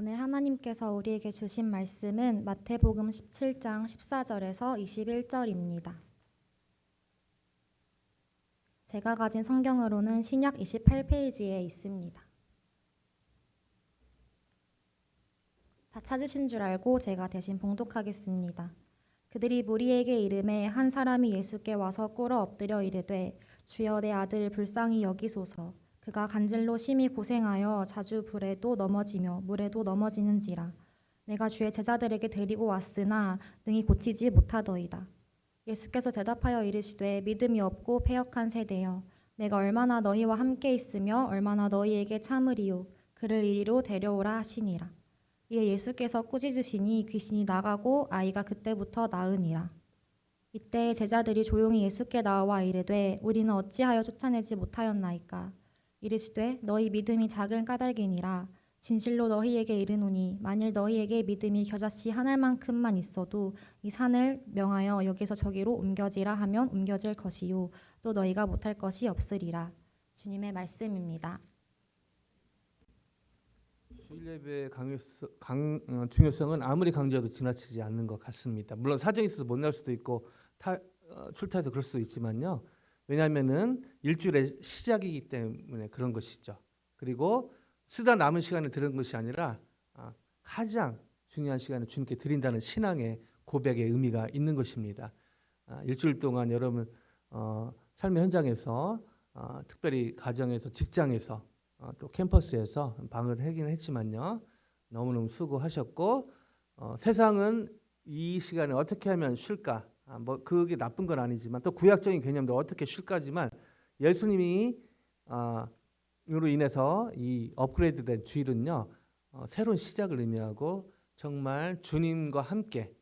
오늘 하나님께서 우리에게 주신 말씀은 마태복음 17장 14절에서 21절입니다. 제가 가진 성경으로는 신약 28페이지에 있습니다. 다 찾으신 줄 알고 제가 대신 봉독하겠습니다. 그들이 무리에게 이르매 한 사람이 예수께 와서 꿇어 엎드려 이르되 주여 내 아들 불쌍히 여기소서. 그가 간질로 심히 고생하여 자주 불에도 넘어지며 물에도 넘어지는지라. 내가 주의 제자들에게 데리고 왔으나 능히 고치지 못하더이다. 예수께서 대답하여 이르시되 믿음이 없고 패역한 세대여, 내가 얼마나 너희와 함께 있으며 얼마나 너희에게 참으리요. 그를 이리로 데려오라 하시니라. 이에 예수께서 꾸짖으시니 귀신이 나가고 아이가 그때부터 나으니라. 이때 제자들이 조용히 예수께 나와 이르되 우리는 어찌하여 쫓아내지 못하였나이까. 이르시되 너희 믿음이 작은 까닭이니라. 진실로 너희에게 이르노니 만일 너희에게 믿음이 겨자씨 한 알만큼만 있어도 이 산을 명하여 여기서 저기로 옮겨지라 하면 옮겨질 것이요 또 너희가 못할 것이 없으리라. 주님의 말씀입니다. 주일예배의 중요성은 아무리 강조해도 지나치지 않는 것 같습니다. 물론 사정이 있어서 못 날 수도 있고 출타해서 그럴 수도 있지만요. 왜냐하면은 일주일의 시작이기 때문에 그런 것이죠. 그리고 쓰다 남은 시간에 들은 것이 아니라 가장 중요한 시간에 주님께 드린다는 신앙의 고백의 의미가 있는 것입니다. 일주일 동안 여러분 삶의 현장에서 특별히 가정에서 직장에서 또 캠퍼스에서 방을 하긴 했지만요. 너무너무 수고하셨고 세상은 이 시간에 어떻게 하면 쉴까? 뭐 그게 나쁜 건 아니지만 또 구약적인 개념도 어떻게 쉴까지만 예수님이 으로 인해서 이 업그레이드된 주일은요 새로운 시작을 의미하고 정말 주님과 함께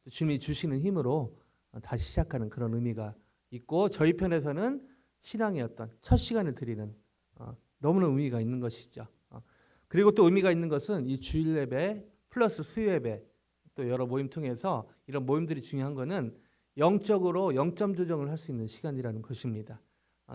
주님이 주시는 힘으로 다시 시작하는 그런 의미가 있고 저희 편에서는 신앙의 어떤 첫 시간을 드리는 너무나 의미가 있는 것이죠. 그리고 또 의미가 있는 것은 이 주일 예배 플러스 수요 예배 또 여러 모임 통해서 이런 모임들이 중요한 것은 영적으로 영점 조정을 할 수 있는 시간이라는 것입니다.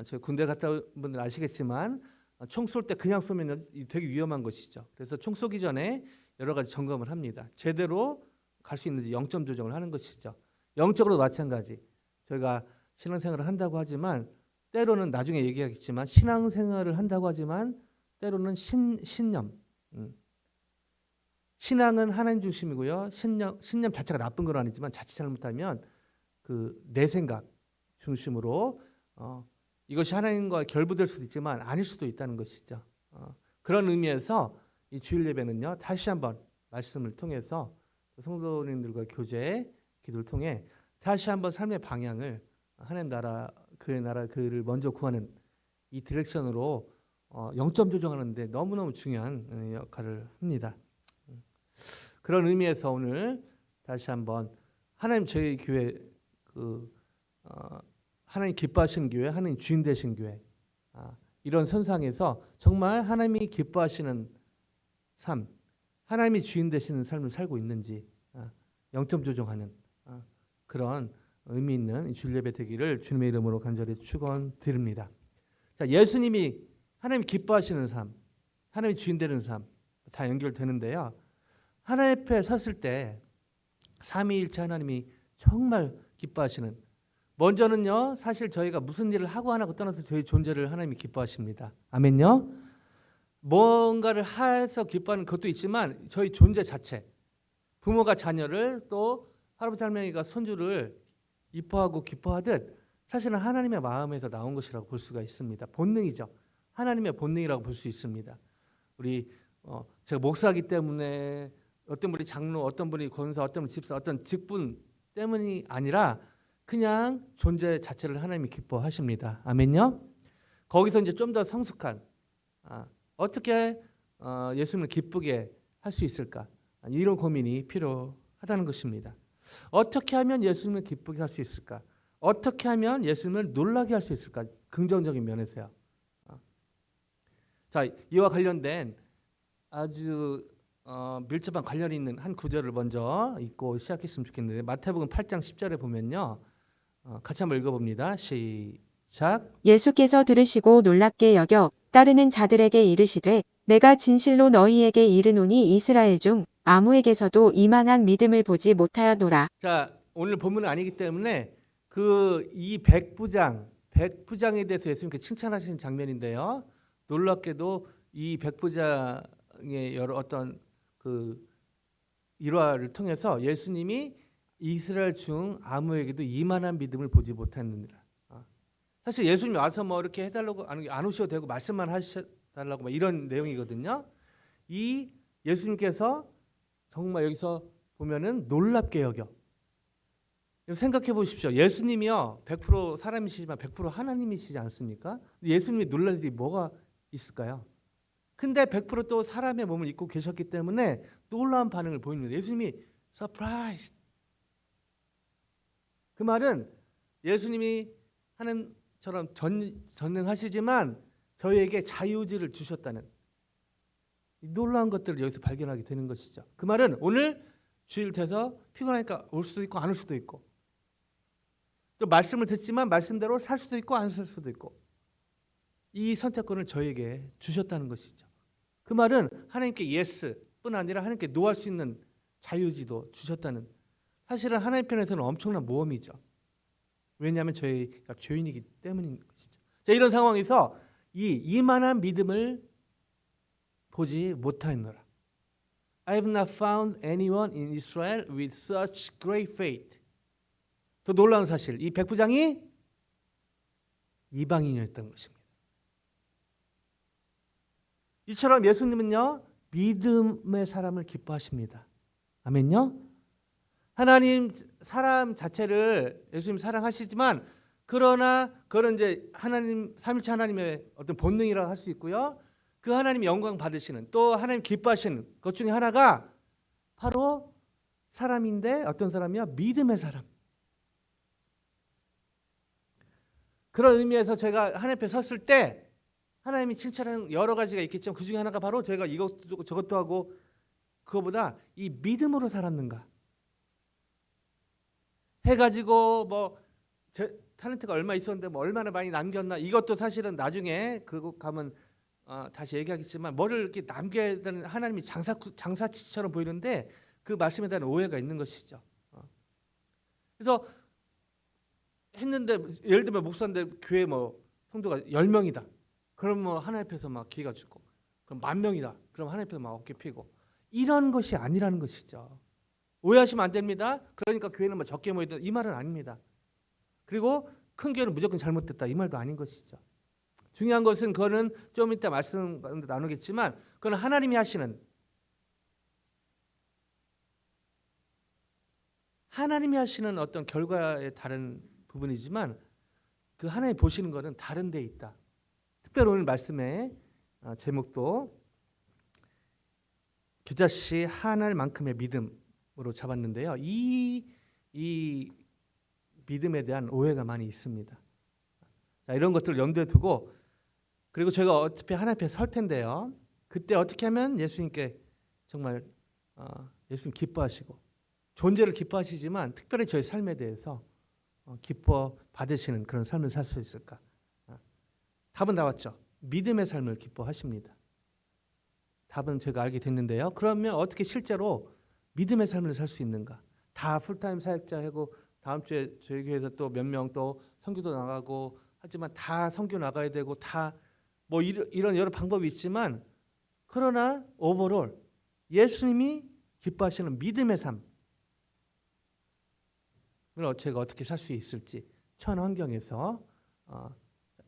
제가 군대 갔다 온 분들 아시겠지만 총 쏠 때 그냥 쏘면 되게 위험한 것이죠. 그래서 총 쏘기 전에 여러 가지 점검을 합니다. 제대로 갈 수 있는지 영점 조정을 하는 것이죠. 영적으로도 마찬가지. 저희가 신앙생활을 한다고 하지만 때로는 나중에 얘기하겠지만 신앙생활을 한다고 하지만 때로는 신념. 신앙은 하나님 중심이고요. 신념 자체가 나쁜 건 아니지만 자칫 잘못하면 그 내 생각 중심으로 이것이 하나님과 결부될 수도 있지만 아닐 수도 있다는 것이죠. 그런 의미에서 이 주일 예배는요. 다시 한번 말씀을 통해서 성도님들과 교제 기도를 통해 다시 한번 삶의 방향을 하나님 나라 그의 나라 그를 먼저 구하는 이 디렉션으로 영점 조정하는데 너무너무 중요한 역할을 합니다. 그런 의미에서 오늘 다시 한번 하나님 저희 교회 하나님 기뻐하시는 교회, 하나님 주인 되신 교회 이런 선상에서 정말 하나님이 기뻐하시는 삶, 하나님이 주인 되시는 삶을 살고 있는지 영점 조정하는 그런 의미 있는 주일 예배 되기를 주님의 이름으로 간절히 축원드립니다. 자, 예수님이 하나님이 기뻐하시는 삶, 하나님이 주인 되는 삶 다 연결되는데요. 하나님 앞에 섰을 때 삼위일체 하나님이 정말 기뻐하시는 먼저는요. 사실 저희가 무슨 일을 하고 안 하고 떠나서 저희 존재를 하나님이 기뻐하십니다. 아멘요. 뭔가를 해서 기뻐하는 것도 있지만 저희 존재 자체 부모가 자녀를 또 할아버지 할머니가 손주를 이뻐하고 기뻐하듯 사실은 하나님의 마음에서 나온 것이라고 볼 수가 있습니다. 본능이죠. 하나님의 본능이라고 볼 수 있습니다. 우리 제가 목사이기 때문에 어떤 분이 장로, 어떤 분이 권사, 어떤 분이 집사, 어떤 직분 때문이 아니라 그냥 존재 자체를 하나님이 기뻐하십니다. 아멘요. 거기서 이제 좀 더 성숙한 어떻게 예수님을 기쁘게 할 수 있을까 이런 고민이 필요하다는 것입니다. 어떻게 하면 예수님을 기쁘게 할 수 있을까? 어떻게 하면 예수님을 놀라게 할 수 있을까? 긍정적인 면에서요. 자, 이와 관련된 아주 밀접한 관련이 있는 한 구절을 먼저 읽고 시작했으면 좋겠는데 마태복음 8장 10절에 보면요. 같이 한번 읽어봅니다. 시작. 예수께서 들으시고 놀랍게 여겨 따르는 자들에게 이르시되 내가 진실로 너희에게 이르노니 이스라엘 중 아무에게서도 이만한 믿음을 보지 못하였노라. 자, 오늘 본문은 아니기 때문에 그 이 백부장에 대해서 예수님께서 칭찬하시는 장면인데요. 놀랍게도 이 백부장의 여러 어떤 그 일화를 통해서 예수님이 이스라엘 중 아무에게도 이만한 믿음을 보지 못했느니라. 사실 예수님이 와서 뭐 이렇게 해달라고 안 오셔도 되고 말씀만 하셔달라고 이런 내용이거든요. 이 예수님께서 정말 여기서 보면은 놀랍게 여겨. 생각해 보십시오. 예수님이요 100% 사람이시지만 100% 하나님이시지 않습니까? 예수님이 놀랄 일이 뭐가 있을까요? 근데 100%또 사람의 몸을 입고 계셨기 때문에 놀라운 반응을 보입니다. 예수님이 서프라이즈. 그 말은 예수님이 하는처럼 전능하시지만 저희에게 자유의지를 주셨다는 놀라운 것들을 여기서 발견하게 되는 것이죠. 그 말은 오늘 주일 돼서 피곤하니까 올 수도 있고 안 올 수도 있고 또 말씀을 듣지만 말씀대로 살 수도 있고 안 살 수도 있고 이 선택권을 저에게 주셨다는 것이죠. 그 말은 하나님께 예스뿐 아니라 하나님께 노할 수 있는 자유지도 주셨다는, 사실은 하나님 편에서는 엄청난 모험이죠. 왜냐하면 저희가 죄인이기 때문인 것이죠. 자, 이런 상황에서 이만한 믿음을 보지 못하였노라. I have not found anyone in Israel with such great faith. 더 놀라운 사실, 이 백부장이 이방인이었던 것입니다. 이처럼 예수님은요 믿음의 사람을 기뻐하십니다. 아멘요. 하나님 사람 자체를 예수님 사랑하시지만 그러나 그런 이제 하나님 삼위일체 하나님의 어떤 본능이라고 할 수 있고요. 그 하나님의 영광 받으시는 또 하나님 기뻐하시는 것 중에 하나가 바로 사람인데 어떤 사람이요? 믿음의 사람. 그런 의미에서 제가 하나님 앞에 섰을 때 하나님이 칭찬하는 여러 가지가 있겠지만 그 중에 하나가 바로 저희가 이것도 저것도 하고 그거보다 이 믿음으로 살았는가 해가지고 뭐 탤런트가 얼마 있었는데 뭐 얼마나 많이 남겼나 이것도 사실은 나중에 그거 가면 다시 얘기하겠지만 뭐를 이렇게 남겨야 되는 하나님이 장사치처럼 보이는데 그 말씀에 대한 오해가 있는 것이죠. 그래서 했는데 예를 들면 목사인데 교회 뭐 성도가 10명이다. 그럼 뭐 하나님 앞에서 막 기가 죽고 그럼 10,000명이다. 그럼 하나님 앞에서 막 어깨 피고 이런 것이 아니라는 것이죠. 오해하시면 안 됩니다. 그러니까 교회는 뭐 적게 모이다 이 말은 아닙니다. 그리고 큰 교회는 무조건 잘못됐다 이 말도 아닌 것이죠. 중요한 것은 그거는 좀 이따 말씀 나누겠지만 그건 하나님이 하시는 어떤 결과의 다른 부분이지만 그 하나님 보시는 것은 다른 데 있다. 특별히 오늘 말씀의 제목도 겨자씨 하늘만큼의 믿음으로 잡았는데요. 이 믿음에 대한 오해가 많이 있습니다. 자, 이런 것들을 염두에 두고 그리고 저희가 어차피 하나님 앞에 설 텐데요. 그때 어떻게 하면 예수님께 정말 예수님 기뻐하시고 존재를 기뻐하시지만 특별히 저희 삶에 대해서 기뻐 받으시는 그런 삶을 살 수 있을까? 답은 나왔죠. 믿음의 삶을 기뻐하십니다. 답은 제가 알게 됐는데요. 그러면 어떻게 실제로 믿음의 삶을 살 수 있는가? 다 풀타임 사역자하고 다음 주에 저희 교회에서 또 몇 명 또 선교도 나가고 하지만 다 선교 나가야 되고 다 뭐 이런 여러 방법이 있지만 그러나 오버롤 예수님이 기뻐하시는 믿음의 삶을 제가 어떻게 살 수 있을지 천 환경에서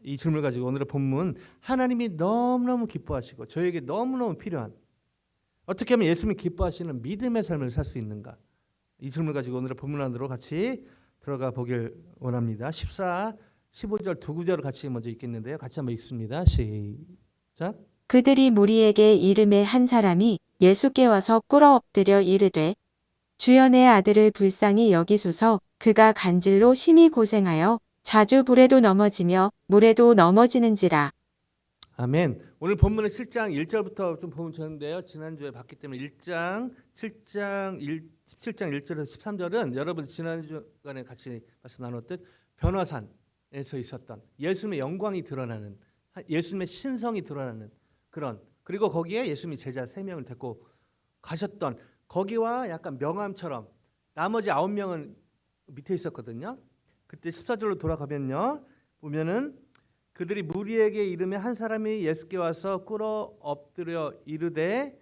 이 질문을 가지고 오늘의 본문 하나님이 너무너무 기뻐하시고 저에게 너무너무 필요한 어떻게 하면 예수님이 기뻐하시는 믿음의 삶을 살 수 있는가 이 질문을 가지고 오늘의 본문 안으로 같이 들어가 보길 원합니다. 14, 15절 두 구절을 같이 먼저 읽겠는데요. 같이 한번 읽습니다. 시작. 그들이 무리에게 이름에 한 사람이 예수께 와서 꿇어 엎드려 이르되 주여 내 아들을 불쌍히 여기소서. 그가 간질로 심히 고생하여 자주 불에도 넘어지며 물에도 넘어지는지라. 아멘. 오늘 본문은 7장 1절부터 좀 보면 좋은데요. 지난주에 봤기 때문에 17장 1절에서 13절은 여러분 지난주간에 같이 말씀 나눴듯 변화산에서 있었던 예수님의 영광이 드러나는 예수님의 신성이 드러나는 그런 그리고 거기에 예수님이 제자 3명을 데리고 가셨던 거기와 약간 명함처럼 나머지 9명은 밑에 있었거든요. 그때 14절로 돌아가면요. 보면은 그들이 무리에게 이르매 한 사람이 예수께 와서 꿇어 엎드려 이르되,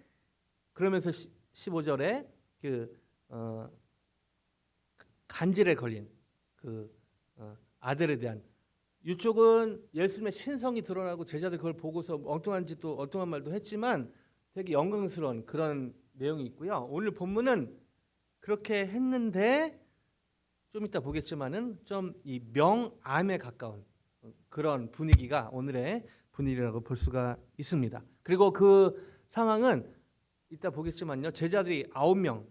그러면서 15절에 간질에 걸린 아들에 대한, 이쪽은 예수님의 신성이 드러나고 제자들 그걸 보고서 엉뚱한 짓도 엉뚱한 말도 했지만 되게 영광스러운 그런 내용이 있고요. 오늘 본문은 그렇게 했는데 좀 이따 보겠지만은 좀 이 명암에 가까운 그런 분위기가 오늘의 분위기라고 볼 수가 있습니다. 그리고 그 상황은 이따 보겠지만요. 제자들이 9명,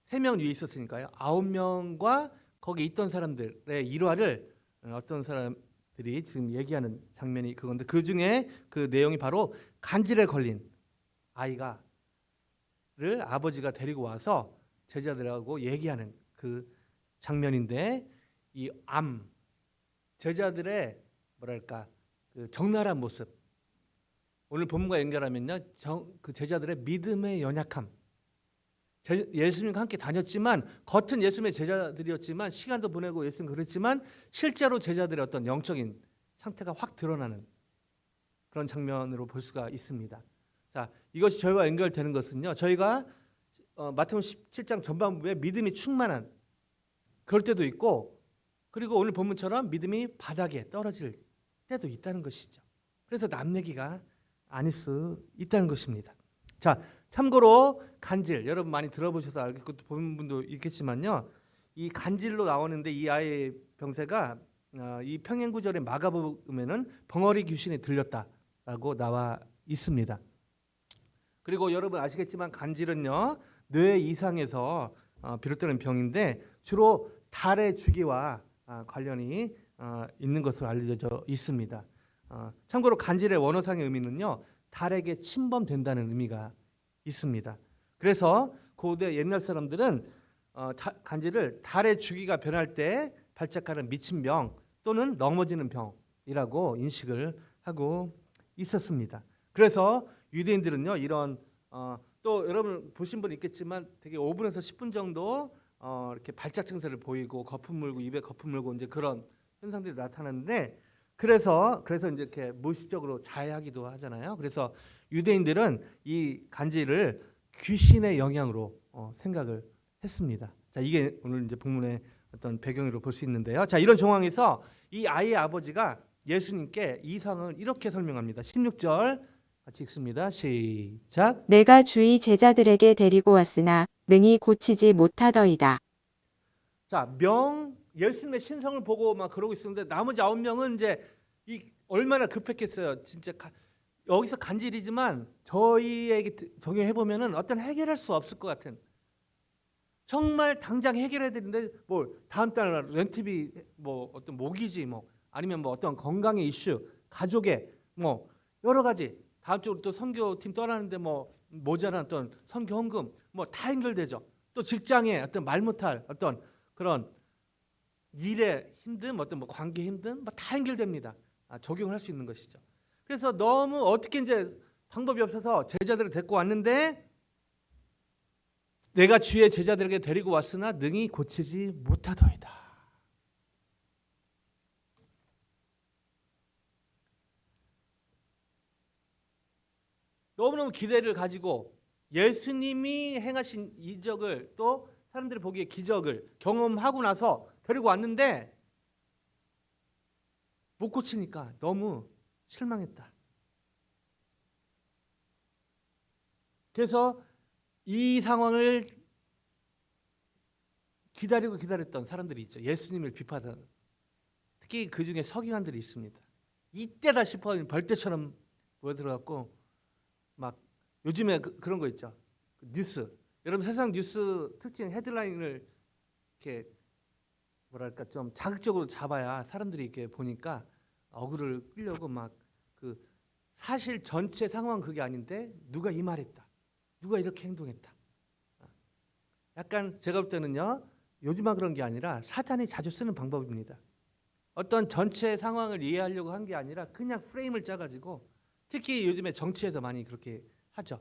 3명 위에 있었으니까요. 9명과 거기 있던 사람들의 일화를 어떤 사람들이 지금 얘기하는 장면이 그건데, 그 중에 그 내용이 바로 간질에 걸린 아이가를 아버지가 데리고 와서 제자들하고 얘기하는 그 장면인데, 이 제자들의 뭐랄까 그 적나라한 모습, 오늘 본문과 연결하면요, 그 제자들의 믿음의 연약함, 예수님과 함께 다녔지만 겉은 예수님의 제자들이었지만 시간도 보내고 예수님 그랬지만 실제로 제자들의 어떤 영적인 상태가 확 드러나는 그런 장면으로 볼 수가 있습니다. 자, 이것이 저희와 연결되는 것은요, 저희가 마태복음 17장 전반부에 믿음이 충만한 그럴 때도 있고, 그리고 오늘 본문처럼 믿음이 바닥에 떨어질 때도 있다는 것이죠. 그래서 남 얘기가 아닐 수 있다는 것입니다. 자, 참고로 간질, 여러분 많이 들어보셔서 알겠고 보는 분도 있겠지만요, 이 간질로 나오는데 이 아이의 병세가 이 평행구절의 마가복음에는 벙어리 귀신이 들렸다라고 나와 있습니다. 그리고 여러분 아시겠지만 간질은요, 뇌 이상에서 비롯되는 병인데 주로 달의 주기와 관련이 있는 것으로 알려져 있습니다. 참고로 간질의 원어상의 의미는요, 달에게 침범된다는 의미가 있습니다. 그래서 고대 옛날 사람들은 간질을 달의 주기가 변할 때 발작하는 미친병 또는 넘어지는 병이라고 인식을 하고 있었습니다. 그래서 유대인들은요, 이런 또 여러분 보신 분 있겠지만 되게 5분에서 10분 정도 이렇게 발작 증세를 보이고 거품 물고 입에 거품 물고 이제 그런 현상들이 나타나는데, 그래서 이제 이렇게 무의식적으로 자해하기도 하잖아요. 그래서 유대인들은 이 간질을 귀신의 영향으로 생각을 했습니다. 자, 이게 오늘 이제 본문의 어떤 배경으로 볼 수 있는데요. 자, 이런 정황에서 이 아이의 아버지가 예수님께 이 상황을 이렇게 설명합니다. 16절 같이 읽습니다. 시작. 내가 주의 제자들에게 데리고 왔으나 능히 고치지 못하더이다. 자, 예수님의 신성을 보고 막 그러고 있었는데 나머지 9명은 이제 이 얼마나 급했겠어요. 진짜 여기서 간질이지만 저희에게 적용해 보면은 어떤 해결할 수 없을 것 같은, 정말 당장 해결해야 되는데 뭐 다음 달 렌트비, 뭐 어떤 모기지, 뭐 아니면 뭐 어떤 건강의 이슈, 가족의 뭐 여러 가지, 다음 주로 또 선교팀 떠나는데 뭐 모자란 어떤 선교 헌금 뭐 다 연결되죠. 또 직장에 어떤 말 못할 어떤 그런 일의 힘든, 어떤 뭐 관계 힘든, 뭐 다 연결됩니다. 적용할 수 있는 것이죠. 그래서 너무 어떻게 이제 방법이 없어서 제자들을 데리고 왔는데, 내가 주의 제자들에게 데리고 왔으나 능히 고치지 못하더이다. 너무너무 기대를 가지고 예수님이 행하신 이적을, 또 사람들이 보기에 기적을 경험하고 나서 데리고 왔는데 못 고치니까 너무 실망했다. 그래서 이 상황을 기다렸던 사람들이 있죠. 예수님을 비판하는, 특히 그 중에 서기관들이 있습니다. 이때다 싶어 벌떼처럼 모여들어갖고 막 요즘에 그런 거 있죠. 뉴스, 여러분 세상 뉴스 특징 헤드라인을 이렇게 뭐랄까 좀 자극적으로 잡아야 사람들이 이렇게 보니까 어그를 끌려고 막 그 사실 전체 상황 그게 아닌데 누가 이 말했다, 누가 이렇게 행동했다. 약간 제가 볼 때는요, 요즘만 그런 게 아니라 사탄이 자주 쓰는 방법입니다. 어떤 전체 상황을 이해하려고 한 게 아니라 그냥 프레임을 짜가지고 특히 요즘에 정치에서 많이 그렇게 하죠.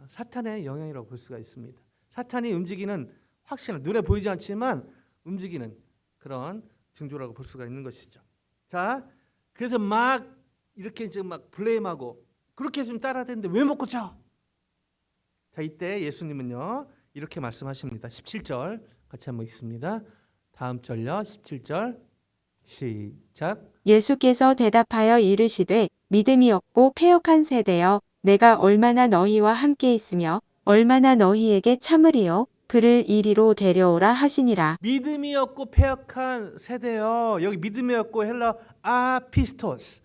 사탄의 영향이라고 볼 수가 있습니다. 사탄이 움직이는 확실한 눈에 보이지 않지만 움직이는 그런 징조라고 볼 수가 있는 것이죠. 자, 그래서 막 이렇게 지금 막 블레임하고 그렇게 좀 따라대는데 왜 못 고쳐? 자, 이때 예수님은요 이렇게 말씀하십니다. 17절 같이 한번 읽습니다. 다음 절요. 17절 시작. 예수께서 대답하여 이르시되 믿음이 없고 패역한 세대여 내가 얼마나 너희와 함께 있으며 얼마나 너희에게 참으리요 그를 이리로 데려오라 하시니라. 믿음이 없고 패역한 세대요. 여기 믿음이 없고 헬라 아피스토스.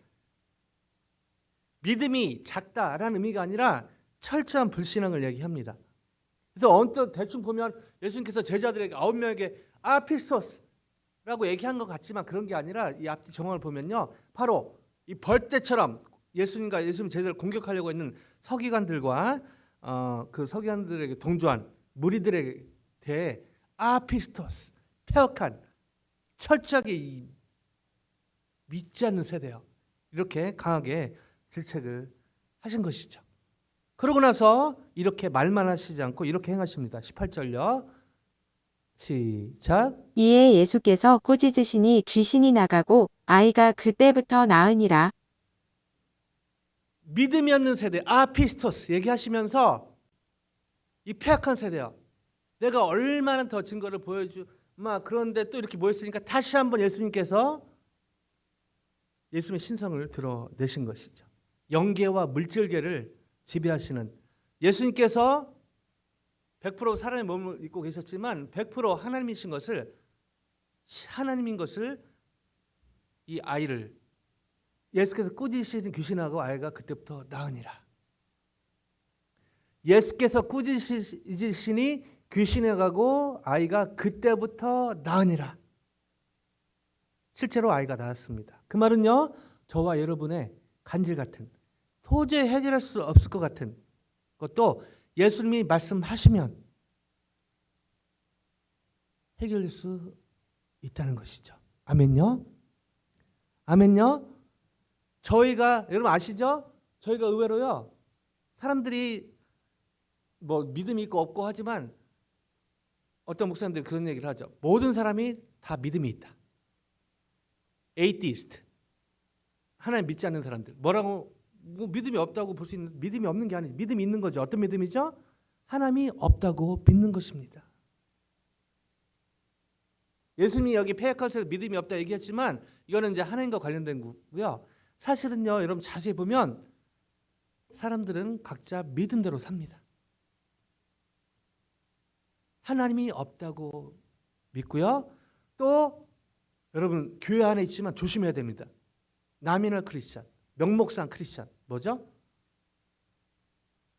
믿음이 작다라는 의미가 아니라 철저한 불신앙을 얘기합니다. 그래서 언뜻 대충 보면 예수님께서 제자들에게 9명에게 아피스토스라고 얘기한 것 같지만 그런 게 아니라 이 앞뒤 정황을 보면요. 바로 이 벌떼처럼 예수님과 예수님 제자들을 공격하려고 했는 서기관들과 그 서기관들에게 동조한 무리들에게 대해 아피스토스, 패역한 철저하게 믿지 않는 세대요. 이렇게 강하게 질책을 하신 것이죠. 그러고 나서 이렇게 말만 하시지 않고 이렇게 행하십니다. 18절요. 시작. 이에 예수께서 꾸짖으시니 귀신이 나가고 아이가 그때부터 나으니라. 믿음이 없는 세대 아피스토스 얘기하시면서 이 패역한 세대요. 내가 얼마나 더 증거를 그런데 또 이렇게 모였으니까 다시 한번 예수님께서 예수님의 신성을 드러내신 것이죠. 영계와 물질계를 지배하시는 예수님께서 100% 사람의 몸을 입고 계셨지만 100% 하나님인 것을 이 아이를 예수께서 꾸짖으시는 귀신하고 아이가 그때부터 나으니라. 예수께서 꾸짖으시니 귀신에 가고 아이가 그때부터 나으니라. 실제로 아이가 나았습니다. 그 말은요, 저와 여러분의 간질 같은 도저히 해결할 수 없을 것 같은 것도 예수님이 말씀하시면 해결될 수 있다는 것이죠. 아멘요? 아멘요? 저희가 여러분 아시죠? 저희가 의외로요 사람들이 뭐 믿음이 있고 없고 하지만 어떤 목사님들이 그런 얘기를 하죠. 모든 사람이 다 믿음이 있다. 에이티스트, 하나님 믿지 않는 사람들. 뭐라고 뭐 믿음이 없다고 볼 수 있는 믿음이 없는 게 아니죠. 믿음이 있는 거죠. 어떤 믿음이죠? 하나님이 없다고 믿는 것입니다. 예수님이 여기 패역한에서 믿음이 없다 얘기했지만 이거는 이제 하나님과 관련된 거고요. 사실은요, 여러분 자세히 보면 사람들은 각자 믿음대로 삽니다. 하나님이 없다고 믿고요. 또 여러분 교회 안에 있지만 조심해야 됩니다. 나미널 크리스찬, 명목상 크리스찬 뭐죠?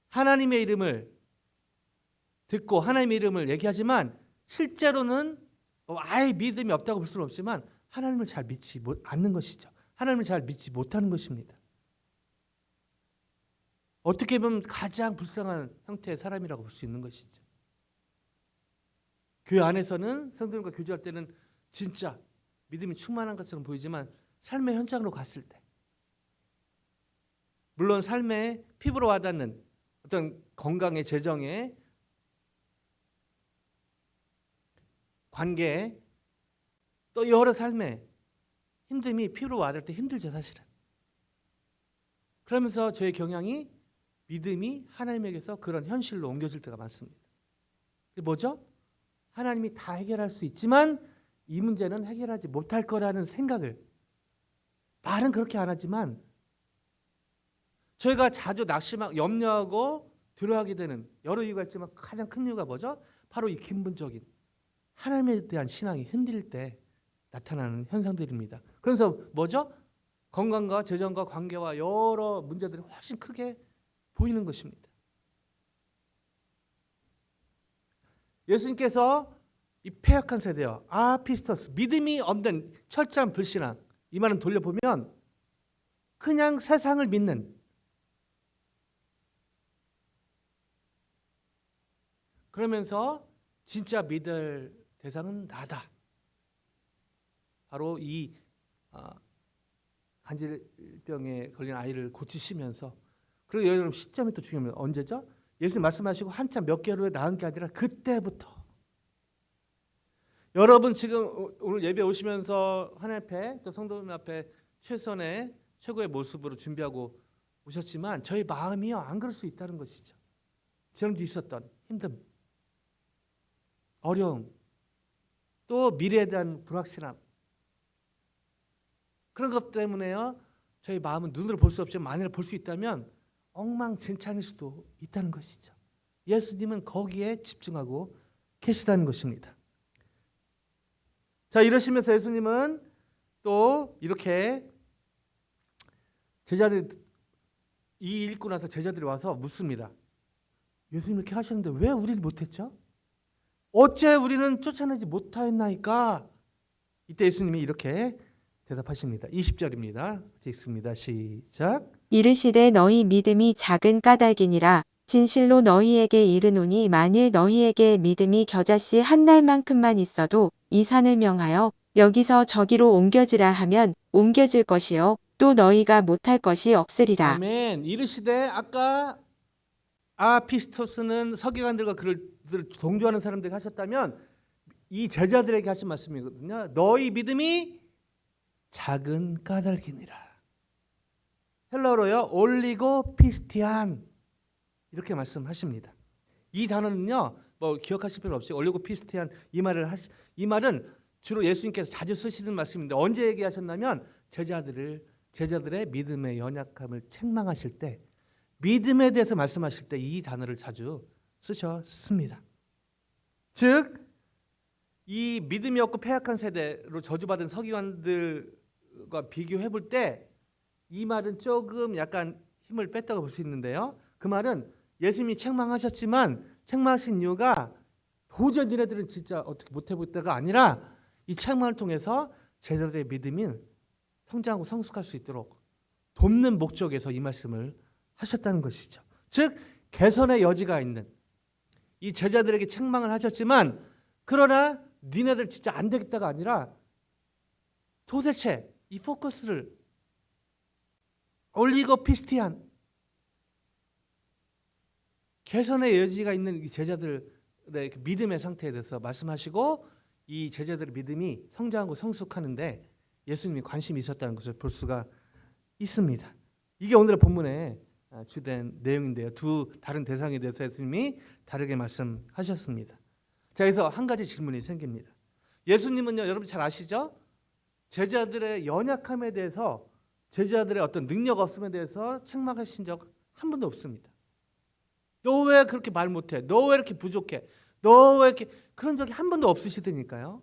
하나님의 이름을 듣고 하나님의 이름을 얘기하지만 실제로는 아예 믿음이 없다고 볼 수는 없지만 하나님을 잘 믿지 않는 것이죠. 하나님을 잘 믿지 못하는 것입니다. 어떻게 보면 가장 불쌍한 형태의 사람이라고 볼 수 있는 것이죠. 교회 안에서는 성도님과 교제할 때는 진짜 믿음이 충만한 것처럼 보이지만 삶의 현장으로 갔을 때 물론 삶의 피부로 와닿는 어떤 건강의 재정의 관계 또 여러 삶의 힘듦이 피부로 와닿을 때 힘들죠 사실은. 그러면서 저의 경향이 믿음이 하나님에게서 그런 현실로 옮겨질 때가 많습니다. 그게 뭐죠? 하나님이 다 해결할 수 있지만 이 문제는 해결하지 못할 거라는 생각을 말은 그렇게 안 하지만 저희가 자주 낙심하고 염려하고 두려워하게 되는 여러 이유가 있지만 가장 큰 이유가 뭐죠? 바로 이 근본적인 하나님에 대한 신앙이 흔들릴 때 나타나는 현상들입니다. 그래서 뭐죠? 건강과 재정과 관계와 여러 문제들이 훨씬 크게 보이는 것입니다. 예수님께서 이 패역한 세대요. 아피스토스, 믿음이 없는 철저한 불신앙. 이 말은 돌려보면 그냥 세상을 믿는 그러면서 진짜 믿을 대상은 나다. 바로 이 간질병에 걸린 아이를 고치시면서 그리고 여러분 시점이 또 중요합니다. 언제죠? 예수님 말씀하시고 한참 몇 개월 후에 나은 게 아니라 그때부터. 여러분 지금 오늘 예배 오시면서 하나님 앞에 또 성도님 앞에 최선의 최고의 모습으로 준비하고 오셨지만 저희 마음이요 안 그럴 수 있다는 것이죠. 지난주 있었던 힘듦, 어려움, 또 미래에 대한 불확실함, 그런 것 때문에요 저희 마음은 눈으로 볼 수 없지만 만일 볼 수 있다면 엉망진창일 수도 있다는 것이죠. 예수님은 거기에 집중하고 계시다는 것입니다. 자, 이러시면서 예수님은 또 이렇게 제자들 이 읽고 나서 제자들이 와서 묻습니다. 예수님 이렇게 하셨는데 왜 우리를 못했죠? 어째 우리는 쫓아내지 못하였나이까? 이때 예수님이 이렇게 대답하십니다. 20절입니다. 읽습니다. 시작. 이르시되 너희 믿음이 작은 까닭이니라. 진실로 너희에게 이르노니 만일 너희에게 믿음이 겨자씨 한 날만큼만 있어도 이 산을 명하여 여기서 저기로 옮겨지라 하면 옮겨질 것이요 또 너희가 못할 것이 없으리라. 아멘. 이르시되 아까 아피스토스는 서기관들과 그를 동조하는 사람들에게 하셨다면 이 제자들에게 하신 말씀이거든요. 너희 믿음이 작은 까닭이니라. 헬라어로요. 올리고 피스티안 이렇게 말씀하십니다. 이 단어는요. 뭐 기억하실 필요 없이 올리고 피스티안 이 말은 주로 예수님께서 자주 쓰시는 말씀인데 언제 얘기하셨냐면 제자들의 믿음의 연약함을 책망하실 때 믿음에 대해서 말씀하실 때 이 단어를 자주 쓰셨습니다. 즉 이 믿음이 없고 패약한 세대로 저주받은 서기관들과 비교해 볼 때 이 말은 조금 약간 힘을 뺐다고 볼 수 있는데요. 그 말은 예수님이 책망하셨지만 책망하신 이유가 도저히 니네들은 진짜 어떻게 못해 보겠다가 아니라 이 책망을 통해서 제자들의 믿음이 성장하고 성숙할 수 있도록 돕는 목적에서 이 말씀을 하셨다는 것이죠. 즉 개선의 여지가 있는 이 제자들에게 책망을 하셨지만 그러나 니네들 진짜 안 되겠다가 아니라 도대체 이 포커스를 올리고 피스티안 개선의 여지가 있는 이 제자들의 믿음의 상태에 대해서 말씀하시고 이 제자들의 믿음이 성장하고 성숙하는데 예수님이 관심이 있었다는 것을 볼 수가 있습니다. 이게 오늘의 본문의 주된 내용인데요. 두 다른 대상에 대해서 예수님이 다르게 말씀하셨습니다. 자, 그래서 한 가지 질문이 생깁니다. 예수님은요, 여러분 잘 아시죠? 제자들의 연약함에 대해서 제자들의 어떤 능력 없음에 대해서 책망하신 적 한 번도 없습니다. 너 왜 그렇게 말 못해? 너 왜 이렇게 부족해? 너 왜 이렇게 그런 적이 한 번도 없으시다니까요.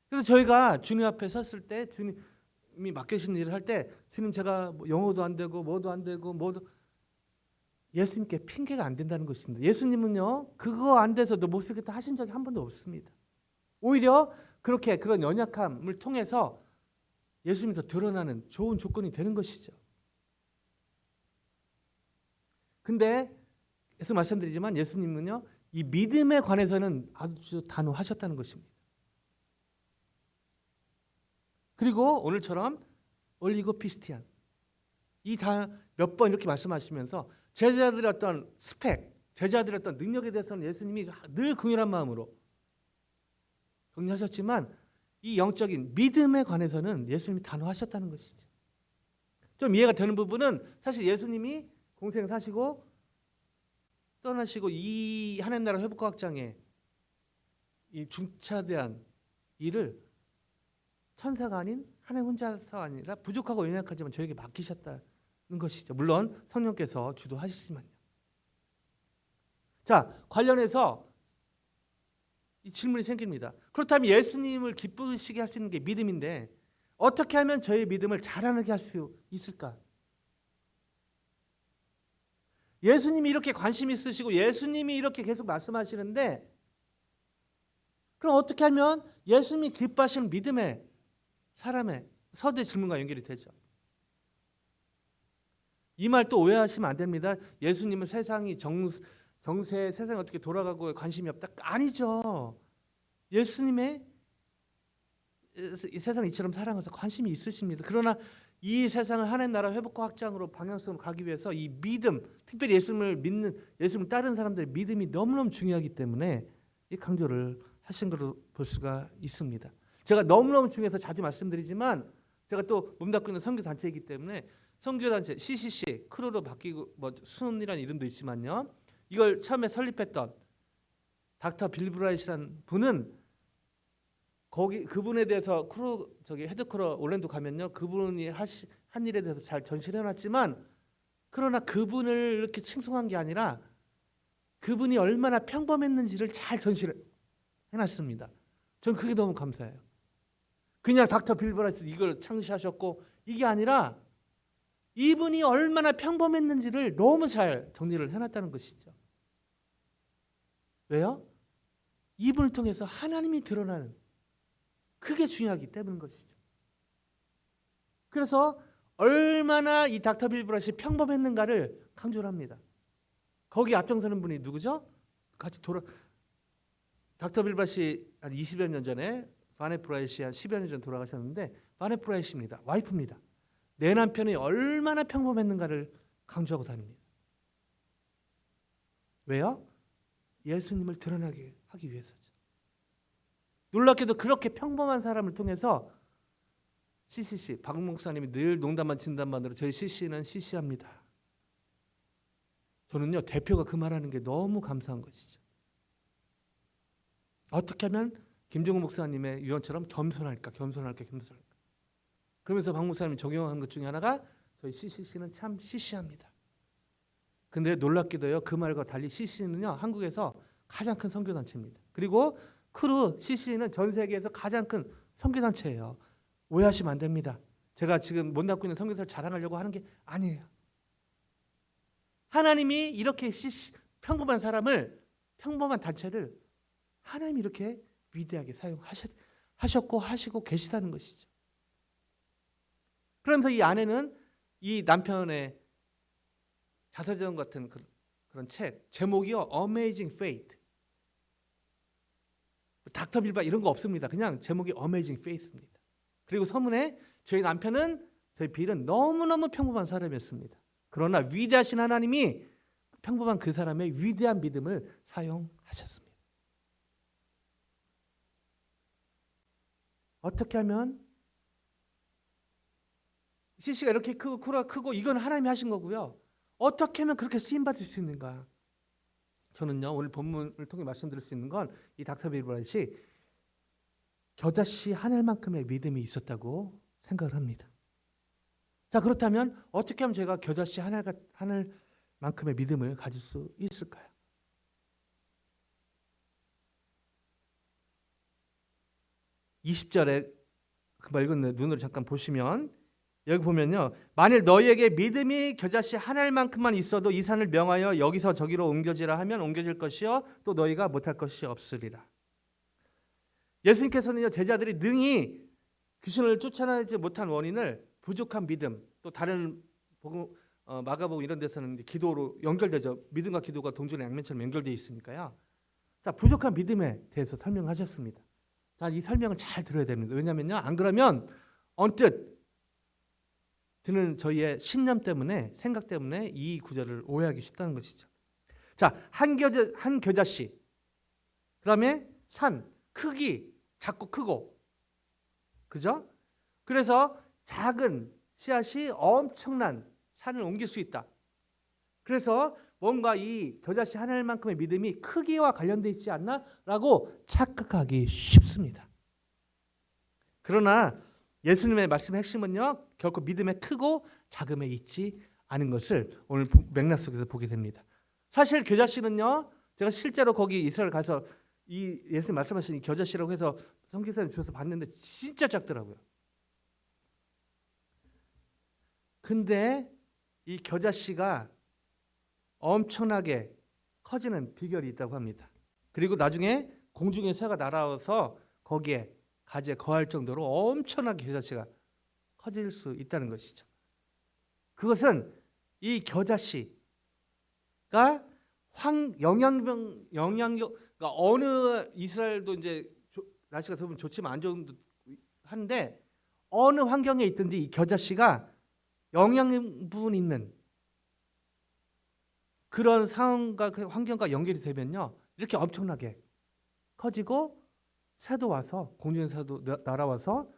그래서 저희가 주님 앞에 섰을 때 주님이 맡기신 일을 할 때 주님 제가 영어도 안 되고 뭐도 안 되고 뭐도 예수님께 핑계가 안 된다는 것입니다. 예수님은요 그거 안 돼서도 못 쓰겠다 하신 적이 한 번도 없습니다. 오히려 그렇게 그런 연약함을 통해서 예수님이 더 드러나는 좋은 조건이 되는 것이죠. 근데 계속 말씀드리지만 예수님은요 이 믿음에 관해서는 아주 단호하셨다는 것입니다. 그리고 오늘처럼 올리고 피스티안 이 다 몇 번 이렇게 말씀하시면서 제자들의 어떤 스펙, 제자들의 어떤 능력에 대해서는 예수님이 늘 긍휼한 마음으로 격려하셨지만 이 영적인 믿음에 관해서는 예수님이 단호하셨다는 것이죠. 좀 이해가 되는 부분은 사실 예수님이 공생 사시고 떠나시고 이 하나님 나라 회복과학장에 이 중차대한 일을 천사가 아닌 하나님 혼자서 아니라 부족하고 연약하지만 저에게 맡기셨다는 것이죠. 물론 성령께서 주도하시지만요. 자, 관련해서 이 질문이 생깁니다. 그렇다면 예수님을 기쁘시게 할 수 있는 게 믿음인데 어떻게 하면 저의 믿음을 자라나게 할 수 있을까? 예수님이 이렇게 관심 있으시고 예수님이 이렇게 계속 말씀하시는데 그럼 어떻게 하면 예수님이 기뻐하시는 믿음의 사람의 서두의 질문과 연결이 되죠. 이 말 또 오해하시면 안 됩니다. 예수님은 세상이 정세 세상이 어떻게 돌아가고 관심이 없다? 아니죠. 예수님의 이 세상 이처럼 사랑해서 관심이 있으십니다. 그러나 이 세상을 하나님 나라 회복과 확장으로 방향성으로 가기 위해서 이 믿음, 특별히 예수님을 믿는, 예수님을 따르는 사람들의 믿음이 너무너무 중요하기 때문에 이 강조를 하신 걸로 볼 수가 있습니다. 제가 너무너무 중요해서 자주 말씀드리지만 제가 또 몸담고 있는 선교 단체이기 때문에 선교 단체 CCC 크루로 바뀌고 뭐 순이라는 이름도 있지만요. 이걸 처음에 설립했던 닥터 빌 브라이트라는 분은 거기 그분에 대해서 크루 저기 헤드쿼터 올랜도 가면요. 그분이 한 일에 대해서 잘 전시를 해놨지만 그러나 그분을 이렇게 칭송한 게 아니라 그분이 얼마나 평범했는지를 잘 전시를 해놨습니다. 전 그게 너무 감사해요. 그냥 닥터 빌 브라이트 이걸 창시하셨고 이게 아니라 이분이 얼마나 평범했는지를 너무 잘 정리를 해놨다는 것이죠. 왜요? 이분을 통해서 하나님이 드러나는 그게 중요하기 때문인 것이죠. 그래서 얼마나 이 닥터 빌 브라이트가 평범했는가를 강조를 합니다. 거기 앞장서는 분이 누구죠? 같이 닥터 빌 브라이트 한 20여 년 전에 바넷 브라이트가 한 10여 년 전에 돌아가셨는데 바넷 브라이트입니다. 와이프입니다. 내 남편이 얼마나 평범했는가를 강조하고 다닙니다. 왜요? 예수님을 드러나게 하기 위해서죠. 놀랍게도 그렇게 평범한 사람을 통해서 CCC 박 목사님이 늘 농담만 진담만으로 저희 CC는 CC합니다. 저는요 대표가 그 말하는 게 너무 감사한 것이죠. 어떻게 하면 김종우 목사님의 유언처럼 겸손할까. 그러면서 박 목사님이 적용한 것 중에 하나가 저희 CCC는 참 CC합니다. 근데 놀랍게도요 그 말과 달리 CC는요 한국에서 가장 큰 선교단체입니다. 그리고 크루 CC는 전 세계에서 가장 큰 선교단체예요. 오해하시면 안 됩니다. 제가 지금 못 낳고 있는 선교사를 자랑하려고 하는 게 아니에요. 하나님이 이렇게 평범한 사람을, 평범한 단체를 하나님이 이렇게 위대하게 사용하셨고 하시고 계시다는 것이죠. 그러면서 이 아내는 이 남편의 자서전 같은 그런 책 제목이요 Amazing Faith. 닥터 빌바 이런 거 없습니다. 그냥 제목이 Amazing Faith입니다. 그리고 서문에 저희 남편은 저희 빌은 너무너무 평범한 사람이었습니다. 그러나 위대하신 하나님이 평범한 그 사람의 위대한 믿음을 사용하셨습니다. 어떻게 하면 CC가 이렇게 크고 쿠라 크고 이건 하나님이 하신 거고요. 어떻게 하면 그렇게 쓰임 받을 수 있는가? 저는요 오늘 본문을 통해 말씀드릴 수 있는 건 이 닥터 빌 브라이트이 겨자씨 하늘만큼의 믿음이 있었다고 생각을 합니다. 자 그렇다면 어떻게 하면 제가 겨자씨 하늘만큼의 믿음을 가질 수 있을까요? (20절에) 그 맑은 눈으로 잠깐 보시면 여기 보면요. 만일 너희에게 믿음이 겨자씨 하늘만큼만 있어도 이 산을 명하여 여기서 저기로 옮겨지라 하면 옮겨질 것이요 또 너희가 못할 것이 없으리라. 예수님께서는요 제자들이 능히 귀신을 쫓아내지 못한 원인을 부족한 믿음, 또 다른 마가복음 이런 데서는 기도로 연결되죠. 믿음과 기도가 동전의 양면처럼 연결되어 있으니까요. 자 부족한 믿음에 대해서 설명하셨습니다. 자 이 설명을 잘 들어야 됩니다. 왜냐하면요 안 그러면 언뜻 드는 저희의 신념 때문에 생각 때문에 이 구절을 오해하기 쉽다는 것이죠. 자, 한 겨자씨. 그다음에 산, 크기, 작고 크고. 그죠? 그래서 작은 씨앗이 엄청난 산을 옮길 수 있다. 그래서 뭔가 이 겨자씨 하늘만큼의 믿음이 크기와 관련되어 있지 않나라고 착각하기 쉽습니다. 그러나 예수님의 말씀의 핵심은요 결코 믿음의 크고 작음에 있지 않은 것을 오늘 맥락 속에서 보게 됩니다. 사실 겨자씨는요 제가 실제로 거기 이스라엘 가서 이 예수님 말씀하신 이 겨자씨라고 해서 선교사님 주셔서 봤는데 진짜 작더라고요. 근데 이 겨자씨가 엄청나게 커지는 비결이 있다고 합니다. 그리고 나중에 공중의 새가 날아와서 거기에 가지에 거할 정도로 엄청나게 겨자씨가 커질 수 있다는 것이죠. 그것은 이 겨자씨가 영향력 어느 이스라엘도 이제 날씨가 더우면 좋지만 안 좋은 한데 어느 환경에 있든지 이 겨자씨가 영양분 있는 그런 상황과 그 환경과 연결이 되면요, 이렇게 엄청나게 커지고 새도 와서 공중에서 새도 날아와서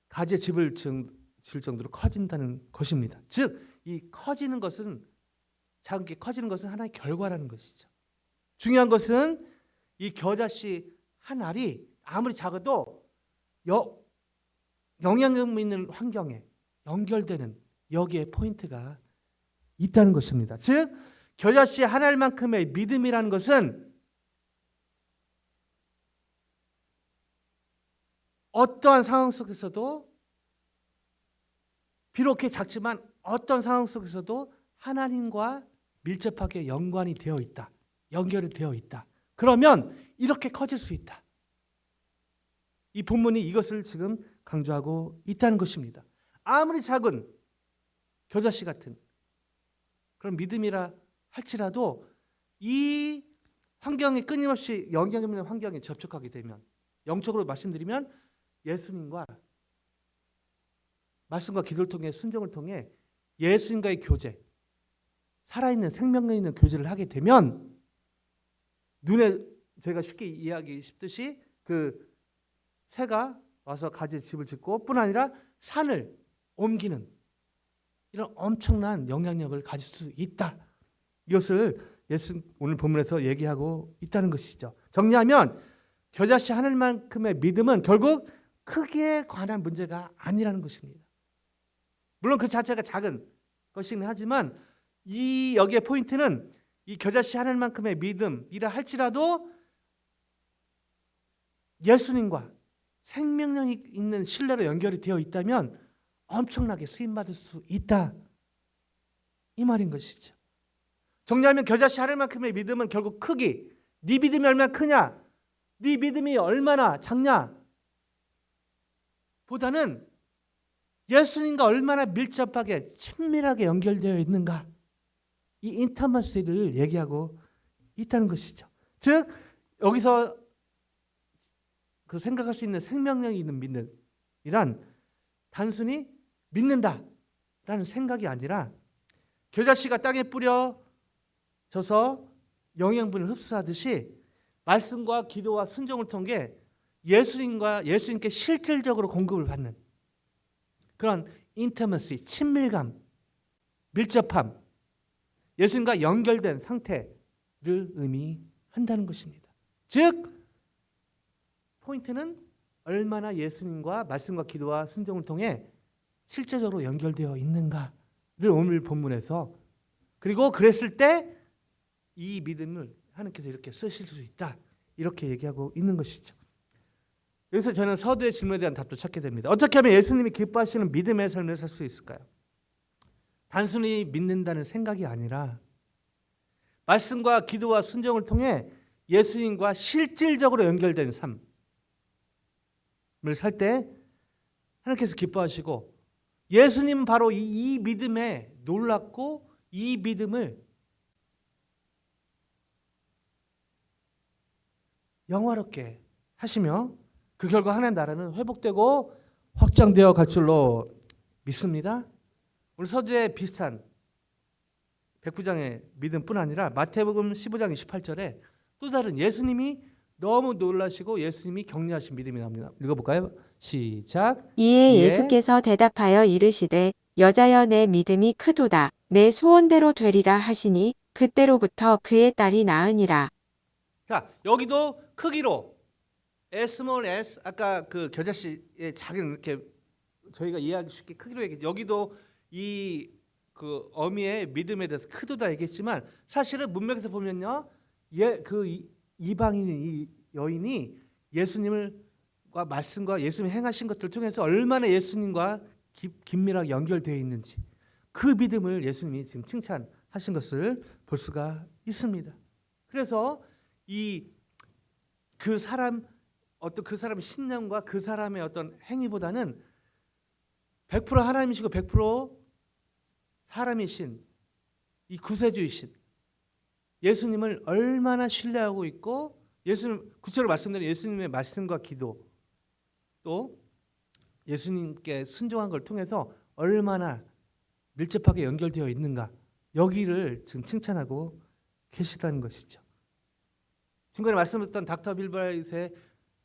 가지에 집을 질 정도로 커진다는 것입니다. 즉, 이 커지는 것은 작은 게 커지는 것은 하나의 결과라는 것이죠. 중요한 것은 이 겨자씨 한 알이 아무리 작아도 영향력 있는 환경에 연결되는 여기에 포인트가 있다는 것입니다. 즉, 겨자씨 한 알만큼의 믿음이라는 것은 어떠한 상황 속에서도 비록 작지만 어떤 상황 속에서도 하나님과 밀접하게 연관이 되어 있다. 연결이 되어 있다. 그러면 이렇게 커질 수 있다. 이 본문이 이것을 지금 강조하고 있다는 것입니다. 아무리 작은 겨자씨 같은 그런 믿음이라 할지라도 이 환경에 끊임없이 영향 있는 환경에 접촉하게 되면, 영적으로 말씀드리면 예수님과 말씀과 기도를 통해 순종을 통해 예수님과의 교제, 살아있는 생명력 있는 교제를 하게 되면 눈에 제가 쉽게 이해하기 쉽듯이 그 새가 와서 가지에 집을 짓고 뿐 아니라 산을 옮기는 이런 엄청난 영향력을 가질 수 있다. 이것을 예수 오늘 본문에서 얘기하고 있다는 것이죠. 정리하면 겨자씨 하늘만큼의 믿음은 결국 크기에 관한 문제가 아니라는 것입니다. 물론 그 자체가 작은 것이긴 하지만 이 여기에 포인트는 이 겨자씨 하늘만큼의 믿음이라 할지라도 예수님과 생명력이 있는 신뢰로 연결이 되어 있다면 엄청나게 쓰임받을 수 있다. 이 말인 것이죠. 정리하면 겨자씨 하늘만큼의 믿음은 결국 크기, 네 믿음이 얼마나 크냐, 네 믿음이 얼마나 작냐 보다는 예수님과 얼마나 밀접하게 친밀하게 연결되어 있는가, 이 인터머시를 얘기하고 있다는 것이죠. 즉 여기서 그 생각할 수 있는 생명력이 있는 믿음이란 단순히 믿는다라는 생각이 아니라 겨자씨가 땅에 뿌려져서 영양분을 흡수하듯이 말씀과 기도와 순종을 통해 예수님께 실질적으로 공급을 받는 그런 인티머시, 친밀감, 밀접함, 예수님과 연결된 상태를 의미한다는 것입니다. 즉 포인트는 얼마나 예수님과 말씀과 기도와 순종을 통해 실제적으로 연결되어 있는가를 오늘 본문에서, 그리고 그랬을 때 이 믿음을 하나님께서 이렇게 쓰실 수 있다, 이렇게 얘기하고 있는 것이죠. 여기서 저는 서두의 질문에 대한 답도 찾게 됩니다. 어떻게 하면 예수님이 기뻐하시는 믿음의 삶을 살 수 있을까요? 단순히 믿는다는 생각이 아니라 말씀과 기도와 순종을 통해 예수님과 실질적으로 연결된 삶을 살 때 하나님께서 기뻐하시고, 예수님은 바로 이 믿음에 놀랍고 이 믿음을 영화롭게 하시며 그 결과 하나님의 나라는 회복되고 확장되어 갈 줄로 믿습니다. 오늘 서두에 비슷한 백부장의 믿음뿐 아니라 마태복음 15장 28절에 또 다른 예수님이 너무 놀라시고 예수님이 격려하신 믿음이 나옵니다. 읽어볼까요? 시작. 이에 이에 예수께서 대답하여 이르시되 여자여 내 믿음이 크도다. 내 소원대로 되리라 하시니 그때로부터 그의 딸이 나으니라. 자, 여기도 크기로 small s, 아까 그 겨자씨의 작은, 이렇게 저희가 이해하기 쉽게 크기로 얘기했죠. 여기도 이 그 어미의 믿음에 대해서 크도다 얘기했지만 사실은 문맥에서 보면요, 이방인인 이 여인이 예수님과 말씀과 예수님이 행하신 것들을 통해서 얼마나 예수님과 긴밀하게 연결되어 있는지 그 믿음을 예수님이 지금 칭찬하신 것을 볼 수가 있습니다. 그래서 그 사람의 신념과 그 사람의 어떤 행위보다는 100% 하나님이시고 100% 사람이신 이 구세주이신 예수님을 얼마나 신뢰하고 있고, 예수님 구체적으로 말씀드린 예수님의 말씀과 기도 또 예수님께 순종한 걸 통해서 얼마나 밀접하게 연결되어 있는가, 여기를 지금 칭찬하고 계시다는 것이죠. 중간에 말씀드렸던 닥터 빌브라이트의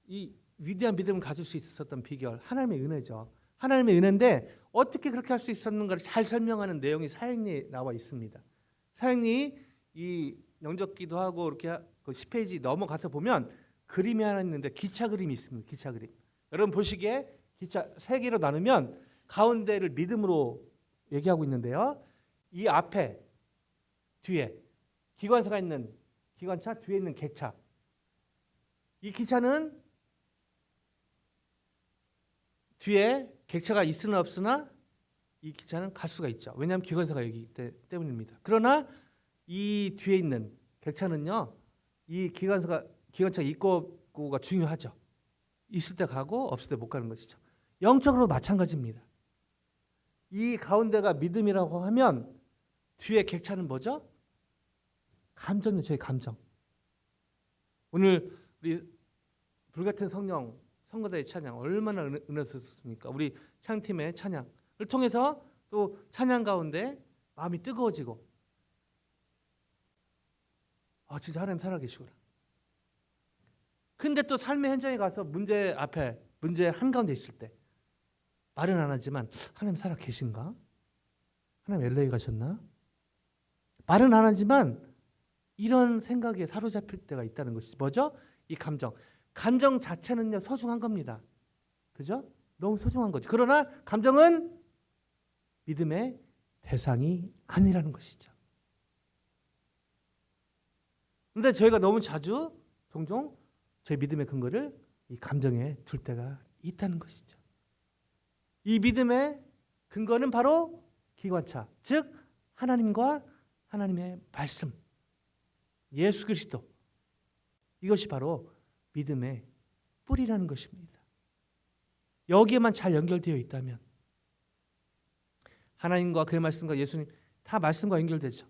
이 위대한 믿음을 가질 수 있었던 비결, 하나님의 은혜죠. 하나님의 은혜인데 어떻게 그렇게 할 수 있었는가를 잘 설명하는 내용이 사형리에 나와 있습니다. 사형리 이 영접기도 하고 이렇게 그 10페이지 넘어가서 보면 그림이 하나 있는데 기차 그림이 있습니다. 기차 그림. 여러분 보시기에 기차 세 개로 나누면 가운데를 믿음으로 얘기하고 있는데요. 이 앞에 뒤에 기관차가 있는 기관차, 뒤에 있는 객차. 이 기차는 뒤에 객차가 있으나 없으나 이 기차는 갈 수가 있죠. 왜냐하면 기관사가 여기 때문입니다. 그러나 이 뒤에 있는 객차는요, 이 기관차가 있고 없고가 중요하죠. 있을 때 가고 없을 때 못 가는 것이죠. 영적으로 마찬가지입니다. 이 가운데가 믿음이라고 하면 뒤에 객차는 뭐죠? 감정이죠. 저희 감정. 오늘 우리 불같은 성령 성가대의 찬양 얼마나 은혜스럽습니까? 우리 찬양팀의 찬양을 통해서 또 찬양 가운데 마음이 뜨거워지고, 진짜 하나님 살아계시구나. 근데 또 삶의 현장에 가서 문제 앞에, 문제 한가운데 있을 때 말은 안 하지만 하나님 살아계신가? 하나님 LA 가셨나? 말은 안 하지만 이런 생각에 사로잡힐 때가 있다는 것이 뭐죠? 이 감정. 감정 자체는요, 소중한 겁니다. 그죠? 너무 소중한 거죠. 그러나 감정은 믿음의 대상이 아니라는 것이죠. 그런데 저희가 너무 자주 종종 저희 믿음의 근거를 이 감정에 둘 때가 있다는 것이죠. 이 믿음의 근거는 바로 기관차, 즉 하나님과 하나님의 말씀, 예수 그리스도. 이것이 바로 믿음의 뿌리라는 것입니다. 여기에만 잘 연결되어 있다면, 하나님과 그의 말씀과 예수님 다 말씀과 연결되죠.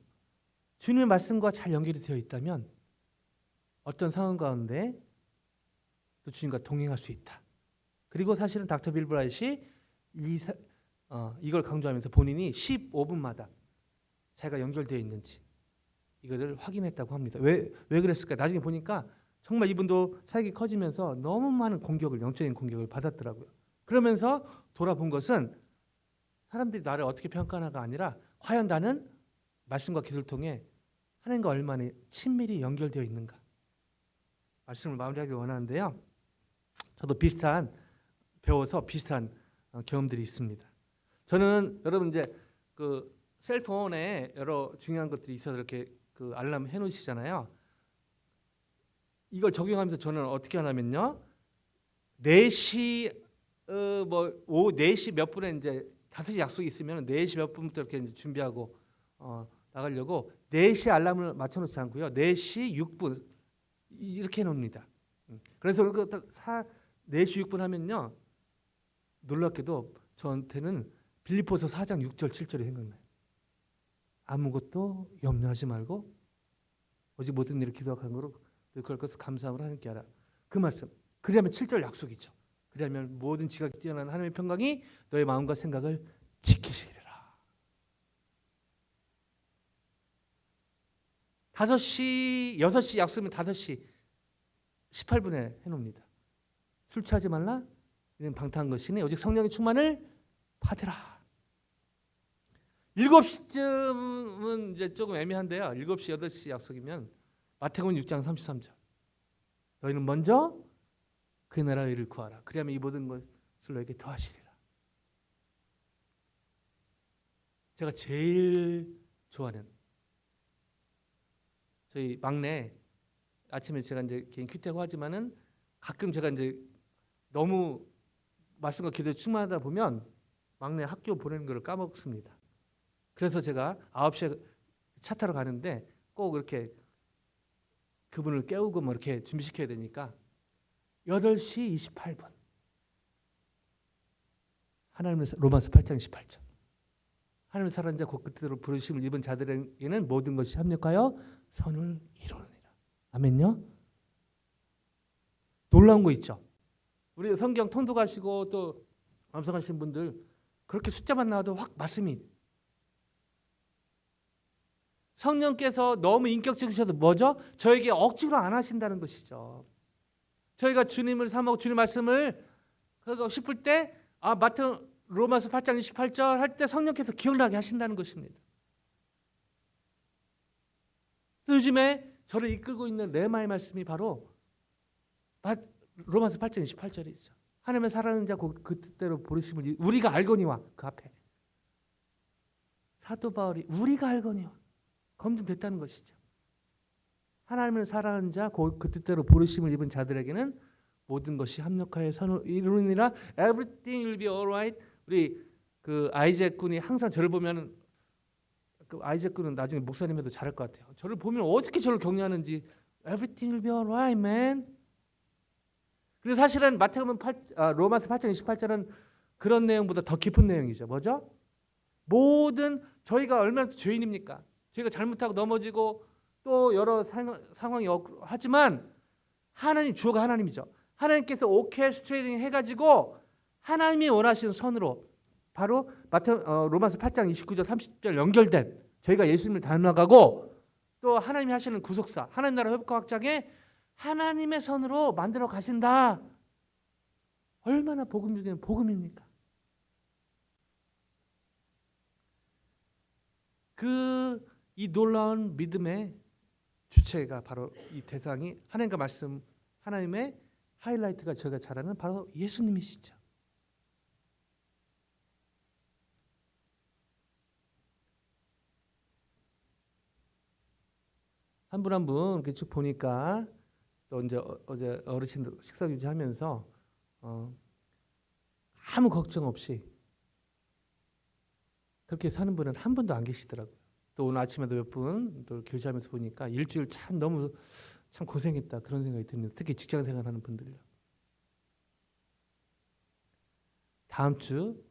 주님의 말씀과 잘 연결이 되어 있다면 어떤 상황 가운데 또 주님과 동행할 수 있다. 그리고 사실은 닥터 빌브라이트이 이걸 강조하면서 본인이 15분마다 자기가 연결되어 있는지 이거를 확인했다고 합니다. 왜 그랬을까? 나중에 보니까 정말 이분도 사역이 커지면서 너무 많은 공격을, 영적인 공격을 받았더라고요. 그러면서 돌아본 것은 사람들이 나를 어떻게 평가하나가 아니라 과연 나는 말씀과 기도를 통해 하나님과 얼마나 친밀히 연결되어 있는가. 말씀을 마무리하기 원하는데요. 저도 배워서 비슷한 경험들이 있습니다. 저는 여러분 이제 그 셀폰에 여러 중요한 것들이 있어서 이렇게 그 알람 해놓으시잖아요. 이걸 적용하면서 저는 어떻게 하냐면요. 4시 오후 4시 몇 분에 이제 5시 약속이 있으면 4시 몇 분부터 이렇게 이제 준비하고 나가려고 4시 알람을 맞춰놓지 않고요. 4시 6분 이렇게 해놓습니다. 그래서 4시 6분 하면요. 놀랍게도 저한테는 빌립보서 4장 6절 7절이 생각나요. 아무것도 염려하지 말고 오직 모든 일을 기도하는 것으로 그럴 것을 감사함으로 하나님께 하라. 그 말씀. 그러면 7절 약속이죠. 그러면 모든 지각이 뛰어난 하나님의 평강이 너의 마음과 생각을 지키시리라. 6시 약속이면 5시 18분에 해놓습니다. 술 취하지 말라. 이는 방탕한 것이니 오직 성령의 충만을 받으라. 7시쯤은 이제 조금 애매한데요. 7시, 8시 약속이면 마태복음 6장 33절. 너희는 먼저 그의 나라의 일을 구하라. 그리하면 이 모든 것을 너에게 더하시리라. 제가 제일 좋아하는 저희 막내, 아침에 제가 이제 개인 큐티하고 하지만은 가끔 제가 이제 너무 말씀과 기도에 충만하다 보면 막내 학교 보내는 걸 까먹습니다. 그래서 제가 9시에 차 타러 가는데 꼭 이렇게 그분을 깨우고 뭐 이렇게 준비시켜야 되니까 8시 28분. 하나님의 로마서 8장 18절. 하나님의 사랑하는 자 곧 그때로 부르심을 입은 자들에게는 모든 것이 합력하여 선을 이루느니라. 아멘요. 놀라운 거 있죠. 우리 성경 통독하시고 또 암송하시는 분들 그렇게 숫자만 나와도 확 말씀이 성령께서 너무 인격적이셔서 뭐죠? 저에게 억지로 안 하신다는 것이죠. 저희가 주님을 사모하고 주님 말씀을 하고 싶을 때 로마서 8장 28절 할 때 성령께서 기억나게 하신다는 것입니다. 요즘에 저를 이끌고 있는 레마의 말씀이 바로 로마서 8장 28절이죠. 하나님의 사랑하는 자 그 뜻대로 부르심을 우리가 알거니와 그 앞에 사도 바울이 우리가 알거니와 검증됐다는 것이죠. 하나님을 사랑하는 자 그 뜻대로 부르심을 입은 자들에게는 모든 것이 합력하여 선을 이루느니라. Everything will be alright. 우리 그 아이잭 군이 항상 저를 보면 그 아이잭 군은 나중에 목사님해도 잘할 것 같아요. 저를 보면 어떻게 저를 격려하는지 Everything will be alright, man. 근데 사실은 로마서 8장 28절은 그런 내용보다 더 깊은 내용이죠. 뭐죠? 모든 저희가 얼마나 죄인입니까? 저희가 잘못하고 넘어지고 또 여러 상황이 하지만 하나님 주어가 하나님이죠. 하나님께서 오케스트레이팅 해가지고 하나님이 원하시는 선으로 바로 로마서 8장 29절 30절 연결된 저희가 예수님을 닮아가고 또 하나님이 하시는 구속사 하나님 나라 회복과 확장에 하나님의 선으로 만들어 가신다. 얼마나 복음 중에는 복음입니까? 이 놀라운 믿음의 주체가 바로 이 대상이 하나님과 말씀 하나님의 하이라이트가 저희가 잘 아는 바로 예수님이시죠. 한 분 한 분 이렇게 쭉 보니까 또 이제 어제 어르신들 식사 유지하면서 아무 걱정 없이 그렇게 사는 분은 한 분도 안 계시더라고요. 또 오늘 아침에도 몇 분 또 교제하면서 보니까 일주일 참 고생했다 그런 생각이 듭니다. 특히 직장 생활하는 분들요. 다음 주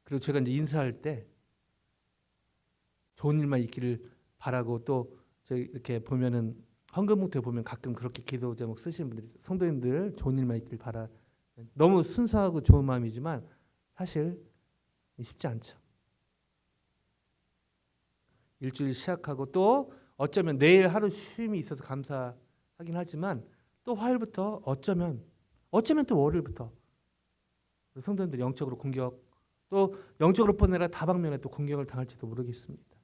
그리고 제가 이제 인사할 때 좋은 일만 있기를 바라고 또 저희 이렇게 보면은 헌금봉투에 보면 가끔 그렇게 기도 제목 쓰시는 분들이 성도님들 좋은 일만 있길 바라. 너무 순수하고 좋은 마음이지만 사실 쉽지 않죠. 일주일 시작하고 또 어쩌면 내일 하루 쉼이 있어서 감사하긴 하지만 또 화요일부터 어쩌면 또 월요일부터 성도님들 영적으로 공격 또 영적으로 뿐 아니라 다방면에 또 공격을 당할지도 모르겠습니다.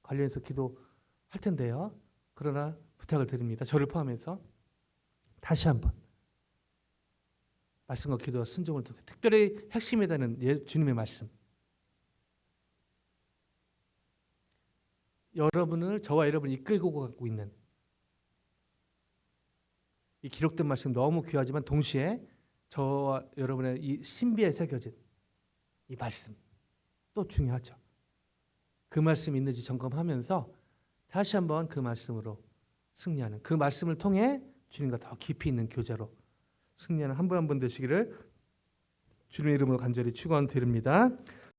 관련해서 기도할 텐데요. 그러나 부탁을 드립니다. 저를 포함해서 다시 한번 말씀과 기도와 순종을 통해 특별히 핵심이 되는 주님의 말씀 저와 여러분을 이끌고 가고 있는 이 기록된 말씀 너무 귀하지만 동시에 저와 여러분의 이 신비에 새겨진 이 말씀 또 중요하죠. 그 말씀이 있는지 점검하면서 다시 한번 그 말씀으로 승리하는 그 말씀을 통해 주님과 더 깊이 있는 교제로 승리하는 한 분 한 분 되시기를 주님의 이름으로 간절히 축원드립니다.